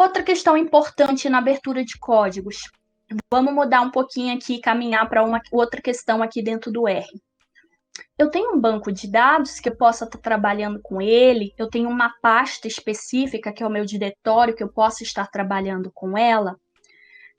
Outra questão importante na abertura de códigos. Vamos mudar um pouquinho aqui, caminhar para uma outra questão aqui dentro do R. Eu tenho um banco de dados que eu possa estar trabalhando com ele, eu tenho uma pasta específica, que é o meu diretório, que eu possa estar trabalhando com ela,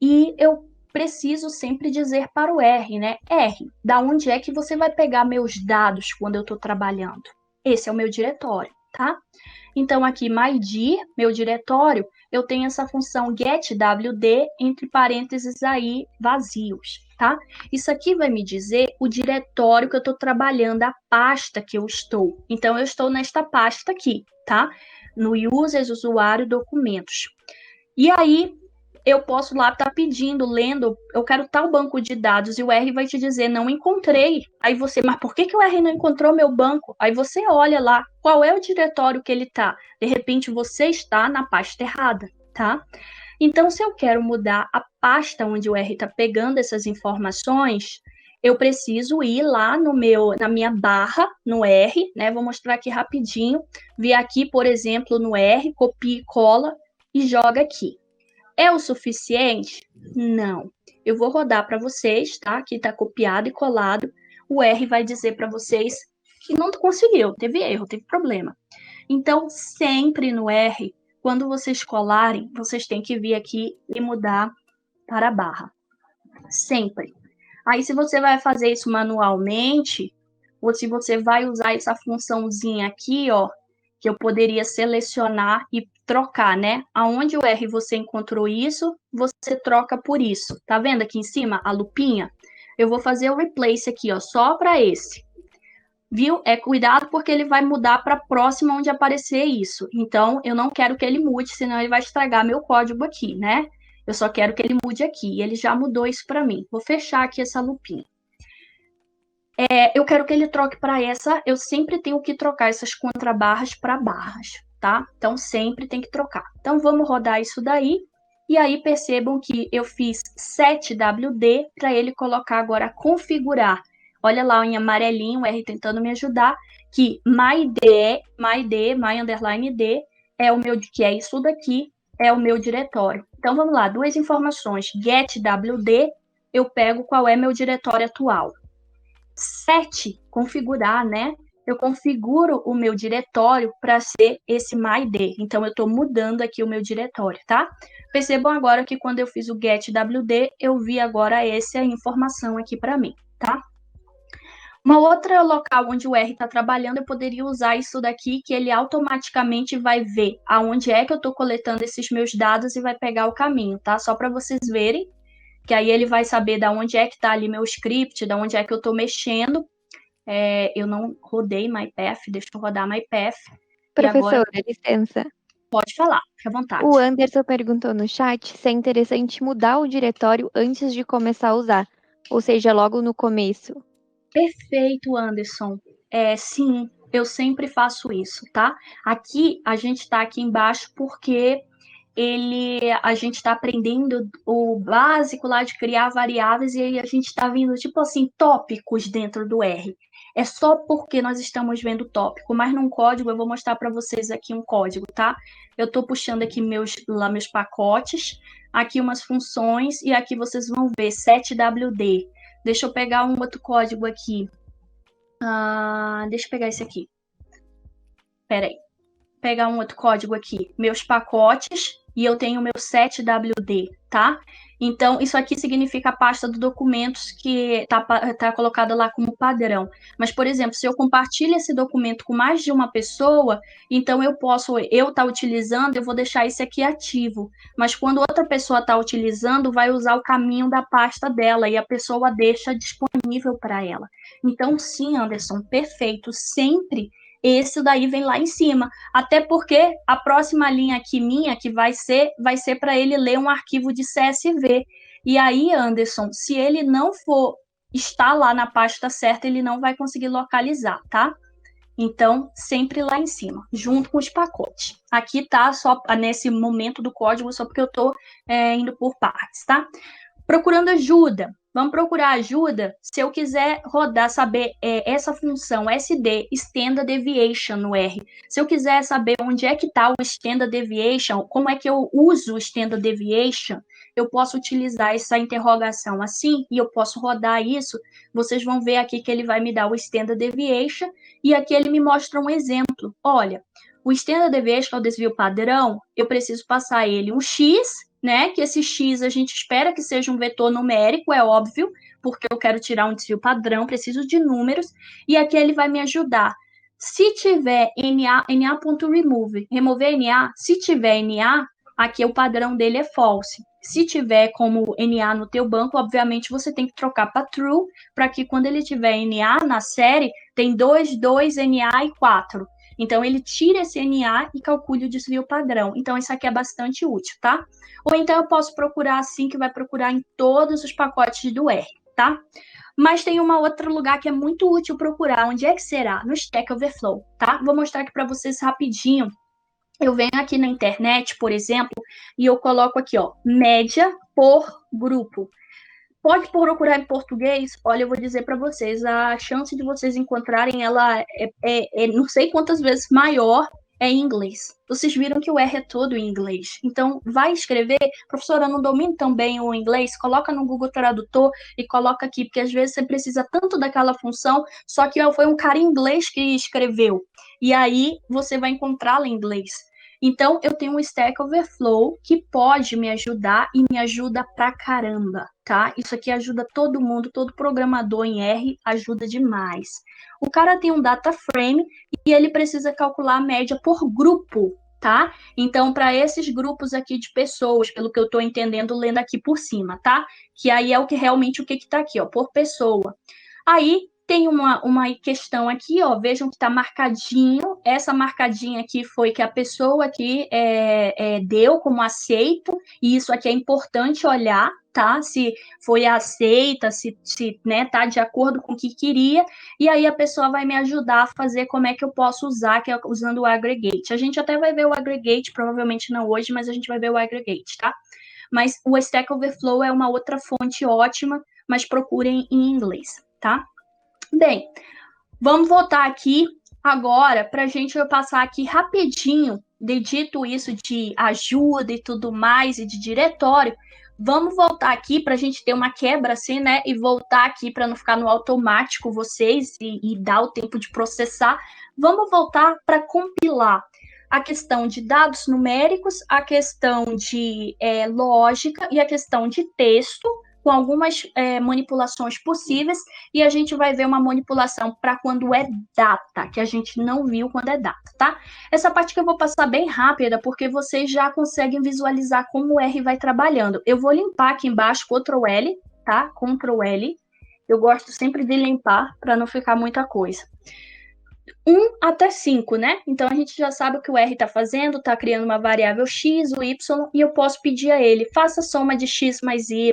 e eu preciso sempre dizer para o R, né? R, da onde é que você vai pegar meus dados quando eu estou trabalhando? Esse é o meu diretório, tá? Então, aqui, mydir, meu diretório, eu tenho essa função getWD, entre parênteses aí, vazios, tá? Isso aqui vai me dizer o diretório que eu estou trabalhando, a pasta que eu estou. Então, eu estou nesta pasta aqui, tá? No users, usuário, documentos. E aí, eu posso lá estar pedindo, lendo, eu quero tal banco de dados, e o R vai te dizer, não encontrei. Aí você, mas por que o R não encontrou meu banco? Aí você olha lá, qual é o diretório que ele está. De repente, você está na pasta errada, tá? Então, se eu quero mudar a pasta onde o R está pegando essas informações, eu preciso ir lá na minha barra, no R, né? Vou mostrar aqui rapidinho. Vir aqui, por exemplo, no R, copia e cola e joga aqui. É o suficiente? Não. Eu vou rodar para vocês, tá? Aqui está copiado e colado. O R vai dizer para vocês que não conseguiu, teve erro, teve problema. Então, sempre no R, quando vocês colarem, vocês têm que vir aqui e mudar para a barra. Sempre. Aí, se você vai fazer isso manualmente, ou se você vai usar essa funçãozinha aqui, ó, que eu poderia selecionar e trocar, né? Aonde o R você encontrou isso, você troca por isso. Tá vendo aqui em cima a lupinha? Eu vou fazer o replace aqui, ó, só para esse. Viu? É cuidado porque ele vai mudar para a próxima onde aparecer isso. Então, eu não quero que ele mude, senão ele vai estragar meu código aqui, né? Eu só quero que ele mude aqui. E ele já mudou isso para mim. Vou fechar aqui essa lupinha. Eu quero que ele troque para essa. Eu sempre tenho que trocar essas contrabarras para barras, tá? Então, sempre tem que trocar. Então, vamos rodar isso daí. E aí, percebam que eu fiz 7WD para ele colocar agora, configurar. Olha lá em amarelinho, o R tentando me ajudar, que my underline D, é o meu, que é isso daqui, é o meu diretório. Então, vamos lá, duas informações. GetWD, eu pego qual é meu diretório atual. 7, configurar, né? Eu configuro o meu diretório para ser esse MyD. Então, eu estou mudando aqui o meu diretório, tá? Percebam agora que quando eu fiz o getWD, eu vi agora essa informação aqui para mim, tá? Uma outra local onde o R está trabalhando, eu poderia usar isso daqui, que ele automaticamente vai ver aonde é que eu estou coletando esses meus dados e vai pegar o caminho, tá? Só para vocês verem, que aí ele vai saber da onde é que está ali meu script, da onde é que eu estou mexendo. Eu não rodei MyPath, deixa eu rodar MyPath. Professora, licença. Pode falar, fica à vontade. O Anderson perguntou no chat se é interessante mudar o diretório antes de começar a usar, ou seja, logo no começo. Perfeito, Anderson. Sim, eu sempre faço isso, tá? Aqui, a gente está aqui embaixo porque a gente está aprendendo o básico lá de criar variáveis e aí a gente está vendo, tipo assim, tópicos dentro do R. É só porque nós estamos vendo tópico, mas num código, eu vou mostrar para vocês aqui um código, tá? Eu estou puxando aqui meus pacotes, aqui umas funções, e aqui vocês vão ver 7WD. Deixa eu pegar um outro código aqui. Deixa eu pegar esse aqui. Peraí. Pegar um outro código aqui. Meus pacotes, e eu tenho meu 7WD, tá? Então, isso aqui significa a pasta de documentos que tá colocada lá como padrão. Mas, por exemplo, se eu compartilho esse documento com mais de uma pessoa, então eu estar utilizando, eu vou deixar esse aqui ativo. Mas quando outra pessoa está utilizando, vai usar o caminho da pasta dela e a pessoa deixa disponível para ela. Então, sim, Anderson, perfeito. Sempre esse daí vem lá em cima. Até porque a próxima linha aqui minha, que vai ser para ele ler um arquivo de CSV. E aí, Anderson, se ele não estar lá na pasta certa, ele não vai conseguir localizar, tá? Então, sempre lá em cima, junto com os pacotes. Aqui tá só nesse momento do código, só porque eu estou indo por partes, tá? Procurando ajuda. Vamos procurar ajuda se eu quiser rodar, saber essa função SD, Standard Deviation no R. Se eu quiser saber onde é que está o Standard Deviation, como é que eu uso o Standard Deviation, eu posso utilizar essa interrogação assim e eu posso rodar isso. Vocês vão ver aqui que ele vai me dar o Standard Deviation e aqui ele me mostra um exemplo. Olha, o Standard Deviation, que é o desvio padrão, eu preciso passar ele um X, né? Que esse X a gente espera que seja um vetor numérico, é óbvio, porque eu quero tirar um desvio padrão, preciso de números, e aqui ele vai me ajudar. Se tiver NA.remove, remover NA, se tiver NA, aqui o padrão dele é false. Se tiver como NA no teu banco, obviamente você tem que trocar para true, para que quando ele tiver NA na série, tem 2, NA e 4. Então, ele tira esse NA e calcula o desvio padrão. Então, isso aqui é bastante útil, tá? Ou então, eu posso procurar assim, que vai procurar em todos os pacotes do R, tá? Mas tem um outro lugar que é muito útil procurar. Onde é que será? No Stack Overflow, tá? Vou mostrar aqui para vocês rapidinho. Eu venho aqui na internet, por exemplo, e eu coloco aqui, ó, média por grupo. Pode procurar em português. Olha, eu vou dizer para vocês, a chance de vocês encontrarem ela não sei quantas vezes maior em inglês. Vocês viram que o R é todo em inglês. Então, vai escrever. Professora, eu não domino tão bem o inglês. Coloca no Google Tradutor e coloca aqui, porque às vezes você precisa tanto daquela função, só que foi um cara em inglês que escreveu. E aí, você vai encontrá-la em inglês. Então, eu tenho um Stack Overflow que pode me ajudar e me ajuda pra caramba, tá? Isso aqui ajuda todo mundo, todo programador em R ajuda demais. O cara tem um data frame e ele precisa calcular a média por grupo, tá? Então, para esses grupos aqui de pessoas, pelo que eu estou entendendo, lendo aqui por cima, tá? Que aí é o que realmente o que está aqui, ó, por pessoa. Aí tem uma questão aqui, ó, vejam que está marcadinho. Essa marcadinha aqui foi que a pessoa aqui deu como aceito, e isso aqui é importante olhar, tá? Se foi aceita, se né, tá de acordo com o que queria, e aí a pessoa vai me ajudar a fazer como é que eu posso usar, que é usando o aggregate. A gente até vai ver o aggregate, provavelmente não hoje, mas a gente vai ver o aggregate, tá? Mas o Stack Overflow é uma outra fonte ótima, mas procurem em inglês, tá? Bem, vamos voltar aqui agora para a gente passar aqui rapidinho, dito isso de ajuda e tudo mais, e de diretório. Vamos voltar aqui para a gente ter uma quebra assim, né? E voltar aqui para não ficar no automático vocês e dar o tempo de processar. Vamos voltar para compilar a questão de dados numéricos, a questão de lógica e a questão de texto, com algumas manipulações possíveis, e a gente vai ver uma manipulação para quando é data, que a gente não viu quando é data, tá? Essa parte que eu vou passar bem rápida, porque vocês já conseguem visualizar como o R vai trabalhando. Eu vou limpar aqui embaixo, Ctrl L, tá? Ctrl L. Eu gosto sempre de limpar, para não ficar muita coisa. 1 até 5, né? Então, a gente já sabe o que o R está fazendo, está criando uma variável x, o y, e eu posso pedir a ele, faça a soma de x mais y,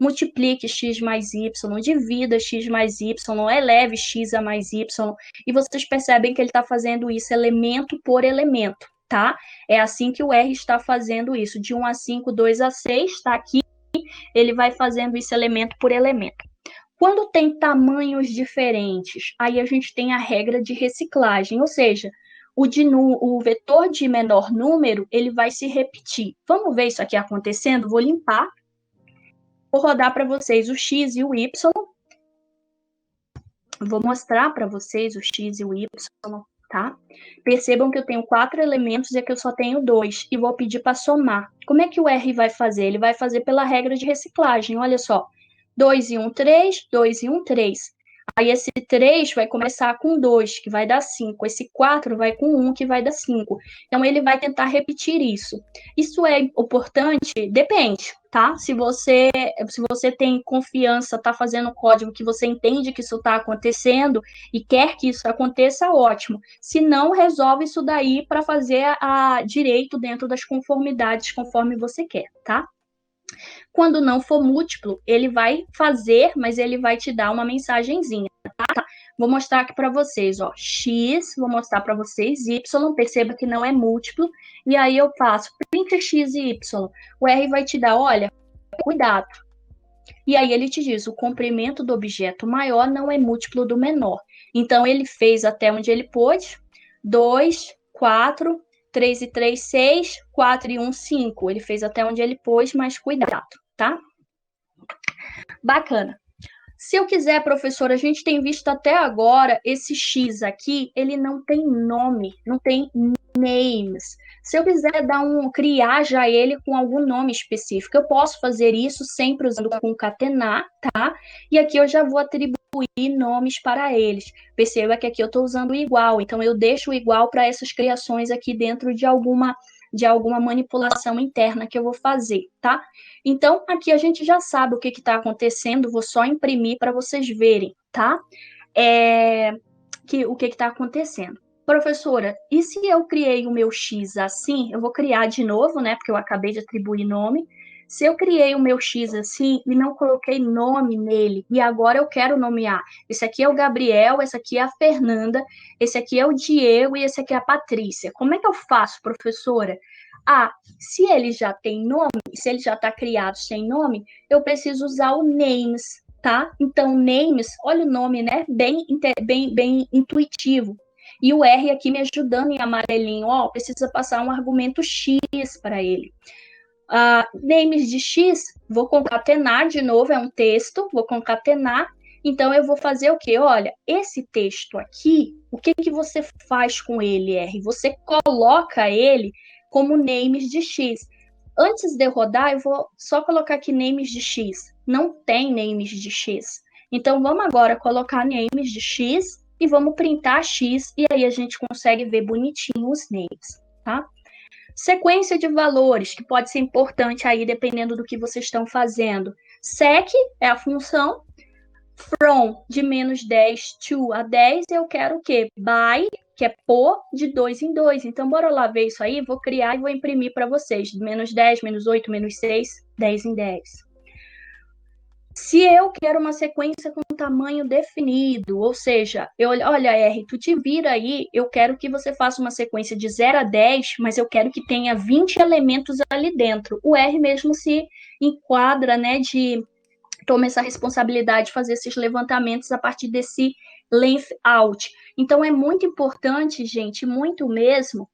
multiplique x mais y, divida x mais y, eleve x a mais y, e vocês percebem que ele está fazendo isso elemento por elemento, tá? É assim que o R está fazendo isso, de 1 a 5, 2 a 6, tá aqui, ele vai fazendo isso elemento por elemento. Quando tem tamanhos diferentes, aí a gente tem a regra de reciclagem, ou seja, o vetor de menor número, ele vai se repetir. Vamos ver isso aqui acontecendo? Vou limpar. Vou rodar para vocês o x e o y. Vou mostrar para vocês o x e o y, tá? Percebam que eu tenho 4 elementos e aqui eu só tenho 2. E vou pedir para somar. Como é que o R vai fazer? Ele vai fazer pela regra de reciclagem, olha só. 2 e 1, 3, 2 e 1, 3. Aí esse 3 vai começar com 2, que vai dar 5. Esse 4 vai com 1, que vai dar 5. Então, ele vai tentar repetir isso. Isso é importante? Depende, tá? Se você tem confiança, está fazendo código que você entende que isso está acontecendo e quer que isso aconteça, ótimo. Se não, resolve isso daí para fazer direito dentro das conformidades, conforme você quer, tá? Quando não for múltiplo, ele vai fazer, mas ele vai te dar uma mensagenzinha, tá? Vou mostrar aqui para vocês, ó, x, vou mostrar para vocês, y, perceba que não é múltiplo, e aí eu faço print x e y. O R vai te dar, olha, cuidado, e aí ele te diz, o comprimento do objeto maior não é múltiplo do menor. Então, ele fez até onde ele pôde, 2, 4, 3 e 3, 6, 4 e 1, 5. Ele fez até onde ele pôde, mas cuidado, tá? Bacana. Se eu quiser, professora, a gente tem visto até agora esse X aqui, ele não tem nome, não tem names. Se eu quiser criar já ele com algum nome específico, eu posso fazer isso sempre usando concatenar, tá? E aqui eu já vou atribuir nomes para eles. Perceba que aqui eu estou usando o igual, então eu deixo o igual para essas criações aqui dentro de alguma manipulação interna que eu vou fazer, tá? Então, aqui a gente já sabe o que está acontecendo, vou só imprimir para vocês verem, tá? O que está acontecendo. Professora, e se eu criei o meu X assim, eu vou criar de novo, né? Porque eu acabei de atribuir nome. Se eu criei o meu X assim e não coloquei nome nele, e agora eu quero nomear, esse aqui é o Gabriel, esse aqui é a Fernanda, esse aqui é o Diego e esse aqui é a Patrícia. Como é que eu faço, professora? Ah, se ele já tem nome, se ele já está criado sem nome, eu preciso usar o names, tá? Então, names, olha o nome, né? Bem intuitivo. E o R aqui me ajudando em amarelinho, ó, precisa passar um argumento X para ele. Names de X, vou concatenar de novo, é um texto, vou concatenar. Então, eu vou fazer o quê? Olha, esse texto aqui, o que você faz com ele, R? Você coloca ele como names de X. Antes de eu rodar, eu vou só colocar aqui names de X. Não tem names de X. Então, vamos agora colocar names de X e vamos printar X, e aí a gente consegue ver bonitinho os names, tá? Sequência de valores, que pode ser importante aí, dependendo do que vocês estão fazendo. Sec é a função. From, de menos 10 to a 10, eu quero o quê? By, que é por, de 2 em 2. Então, bora lá ver isso aí. Vou criar e vou imprimir para vocês. Menos 10, menos 8, menos 6, 10 em 10. Se eu quero uma sequência com tamanho definido, ou seja, olha, R, tu te vira aí, eu quero que você faça uma sequência de 0 a 10, mas eu quero que tenha 20 elementos ali dentro. O R mesmo se enquadra, né, toma essa responsabilidade de fazer esses levantamentos a partir desse length out. Então, é muito importante, gente, muito mesmo,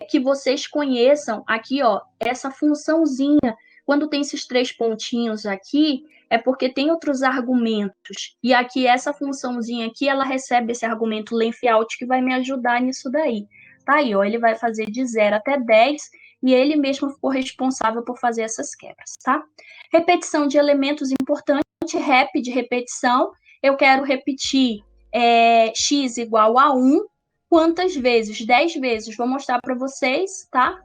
que vocês conheçam aqui, ó, essa funçãozinha. Quando tem esses 3 pontinhos aqui, é porque tem outros argumentos. E aqui, essa funçãozinha aqui, ela recebe esse argumento length out que vai me ajudar nisso daí. Tá aí, ó, ele vai fazer de 0 até 10, e ele mesmo ficou responsável por fazer essas quebras, tá? Repetição de elementos importante, rep de repetição. Eu quero repetir x igual a 1. Quantas vezes? 10 vezes. Vou mostrar para vocês, tá?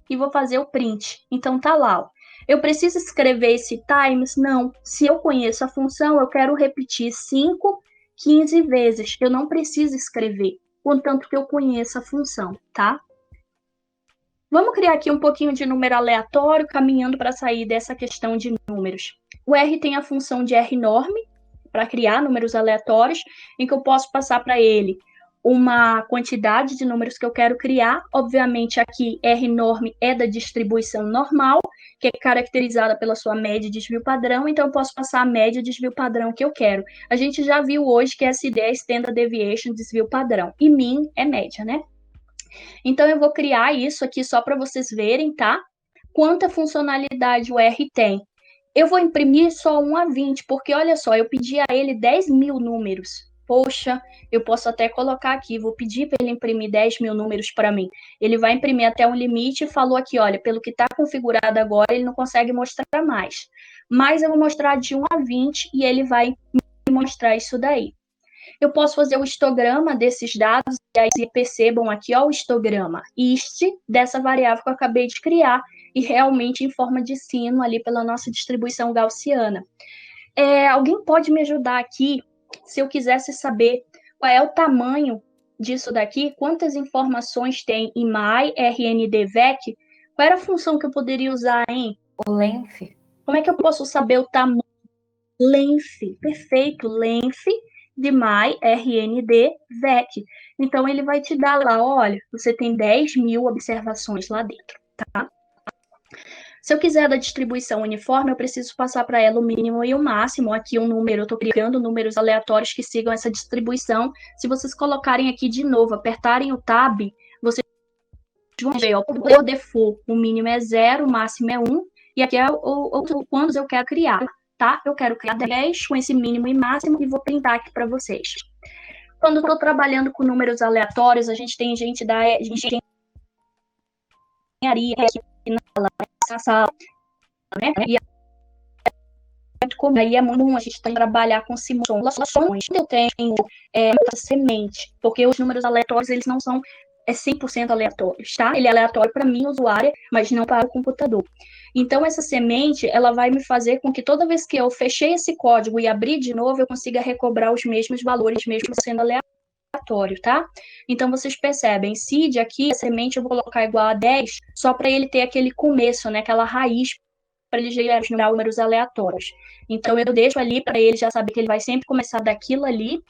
E vou fazer o print. Então, tá lá, ó. Eu preciso escrever esse times? Não. Se eu conheço a função, eu quero repetir 5, 15 vezes. Eu não preciso escrever, contanto que eu conheça a função, tá? Vamos criar aqui um pouquinho de número aleatório, caminhando para sair dessa questão de números. O R tem a função de rnorm, para criar números aleatórios, em que eu posso passar para ele uma quantidade de números que eu quero criar. Obviamente, aqui, rnorm é da distribuição normal, que é caracterizada pela sua média e desvio padrão, então eu posso passar a média e desvio padrão que eu quero. A gente já viu hoje que SD é Standard Deviation, desvio padrão, e min é média, né? Então, eu vou criar isso aqui só para vocês verem, tá? Quanta funcionalidade o R tem. Eu vou imprimir só 1 a 20, porque olha só, eu pedi a ele 10 mil números. Poxa, eu posso até colocar aqui, vou pedir para ele imprimir 10 mil números para mim. Ele vai imprimir até um limite e falou aqui, olha, pelo que está configurado agora, ele não consegue mostrar mais. Mas eu vou mostrar de 1 a 20 e ele vai me mostrar isso daí. Eu posso fazer o histograma desses dados, e aí percebam aqui, ó, o histograma ist dessa variável que eu acabei de criar, e realmente em forma de sino ali pela nossa distribuição gaussiana. Alguém pode me ajudar aqui, se eu quisesse saber qual é o tamanho disso daqui, quantas informações tem em my, rnd, vec, qual era a função que eu poderia usar, hein? O length. Como é que eu posso saber o tamanho? Length, perfeito, length de my, rnd, vec. Então, ele vai te dar lá, olha, você tem 10 mil observações lá dentro, tá? Se eu quiser da distribuição uniforme, eu preciso passar para ela o mínimo e o máximo. Aqui um número, eu estou criando números aleatórios que sigam essa distribuição. Se vocês colocarem aqui de novo, apertarem o Tab, vocês vão ver, ó, por default, o mínimo é 0, o máximo é 1, e aqui é quantos eu quero criar, tá? Eu quero criar 10 com esse mínimo e máximo e vou printar aqui para vocês. Quando eu estou trabalhando com números aleatórios, a gente tem gente da engenharia aqui na sala, né? E aí é muito comum a gente trabalhar com simulações. Eu tenho semente, porque os números aleatórios, eles não são 100% aleatórios, tá? Ele é aleatório para mim, usuária, mas não para o computador. Então, essa semente, ela vai me fazer com que toda vez que eu fechei esse código e abrir de novo, eu consiga recobrar os mesmos valores, mesmo sendo aleatório, tá? Então, vocês percebem, seed aqui, a semente eu vou colocar igual a 10, só para ele ter aquele começo, né? Aquela raiz para ele gerar números aleatórios. Então, eu deixo ali para ele já saber que ele vai sempre começar daquilo ali,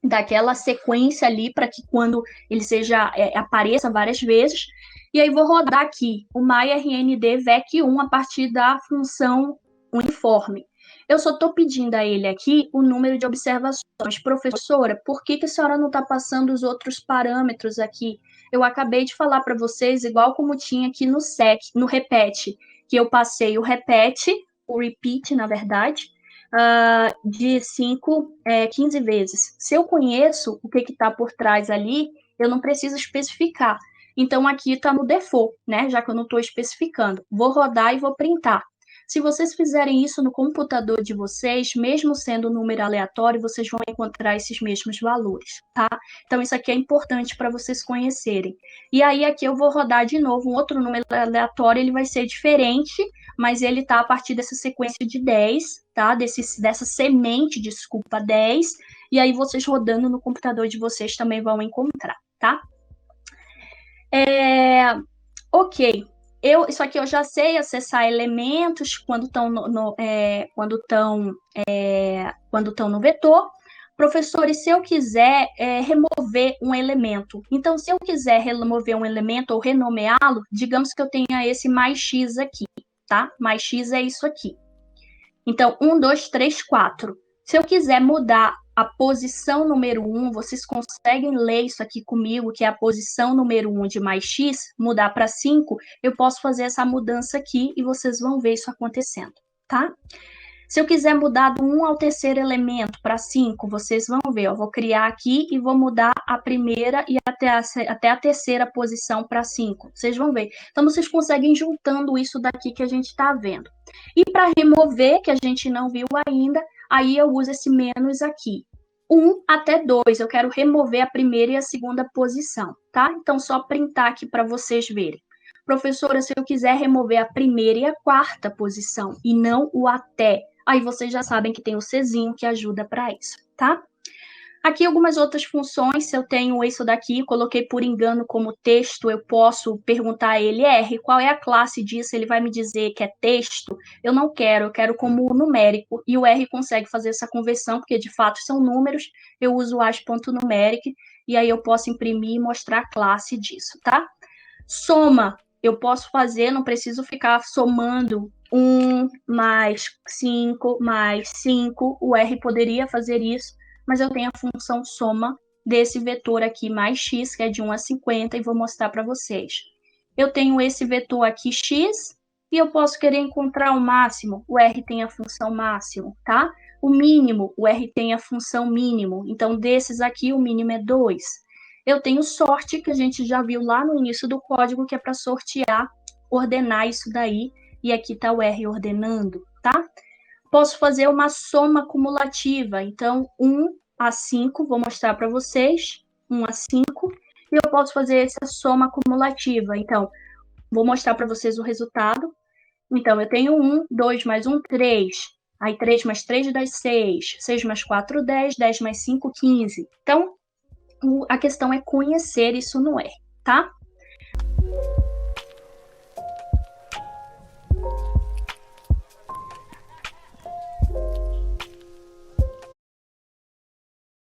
daquela sequência ali, para que quando ele apareça várias vezes. E aí, vou rodar aqui o myrndvec1 a partir da função uniforme. Eu só estou pedindo a ele aqui o número de observações. Professora, por que a senhora não está passando os outros parâmetros aqui? Eu acabei de falar para vocês, igual como tinha aqui no repete, que eu passei o repeat, na verdade, de 15 vezes. Se eu conheço o que está por trás ali, eu não preciso especificar. Então, aqui está no default, né? Já que eu não estou especificando. Vou rodar e vou printar. Se vocês fizerem isso no computador de vocês, mesmo sendo um número aleatório, vocês vão encontrar esses mesmos valores, tá? Então, isso aqui é importante para vocês conhecerem. E aí, aqui eu vou rodar de novo um outro número aleatório, ele vai ser diferente, mas ele está a partir dessa sequência de 10, tá? Dessa semente, desculpa, 10. E aí, vocês rodando no computador de vocês também vão encontrar, tá? Ok. Isso aqui eu já sei acessar elementos quando estão no vetor. Professor, e se eu quiser remover um elemento? Então, se eu quiser remover um elemento ou renomeá-lo, digamos que eu tenha esse mais x aqui, tá? Mais x é isso aqui. Então, 1, 2, 3, 4. Se eu quiser mudar a posição número 1, vocês conseguem ler isso aqui comigo, que é a posição número 1 de mais x, mudar para 5, eu posso fazer essa mudança aqui e vocês vão ver isso acontecendo, tá? Se eu quiser mudar do 1 ao terceiro elemento para 5, vocês vão ver, eu vou criar aqui e vou mudar a primeira e até a terceira posição para 5. Vocês vão ver. Então, vocês conseguem juntando isso daqui que a gente está vendo. E para remover, que a gente não viu ainda, aí eu uso esse menos aqui. 1 até 2, eu quero remover a primeira e a segunda posição, tá? Então, só printar aqui para vocês verem. Professora, se eu quiser remover a primeira e a quarta posição, e não o até, aí vocês já sabem que tem o Czinho que ajuda para isso, tá? Aqui algumas outras funções, se eu tenho isso daqui, coloquei por engano como texto, eu posso perguntar a ele, R, qual é a classe disso? Ele vai me dizer que é texto. Eu não quero, eu quero como numérico, e o R consegue fazer essa conversão, porque de fato são números, eu uso o as.numeric, e aí eu posso imprimir e mostrar a classe disso, tá? Soma, eu posso fazer, não preciso ficar somando 1 mais 5 mais 5, o R poderia fazer isso, mas eu tenho a função soma desse vetor aqui mais x, que é de 1 a 50, e vou mostrar para vocês. Eu tenho esse vetor aqui x, e eu posso querer encontrar o máximo, o R tem a função máximo, tá? O mínimo, o R tem a função mínimo, então desses aqui o mínimo é 2. Eu tenho sorte, que a gente já viu lá no início do código, que é para sortear, ordenar isso daí, e aqui está o R ordenando, tá? Posso fazer uma soma cumulativa, então 1 a 5, vou mostrar para vocês, 1 a 5, e eu posso fazer essa soma cumulativa, então, vou mostrar para vocês o resultado. Então, eu tenho 1, 2 mais 1, 3, aí 3 mais 3 dá 6, 6 mais 4, 10, 10 mais 5, 15. Então, a questão é conhecer isso no R, tá?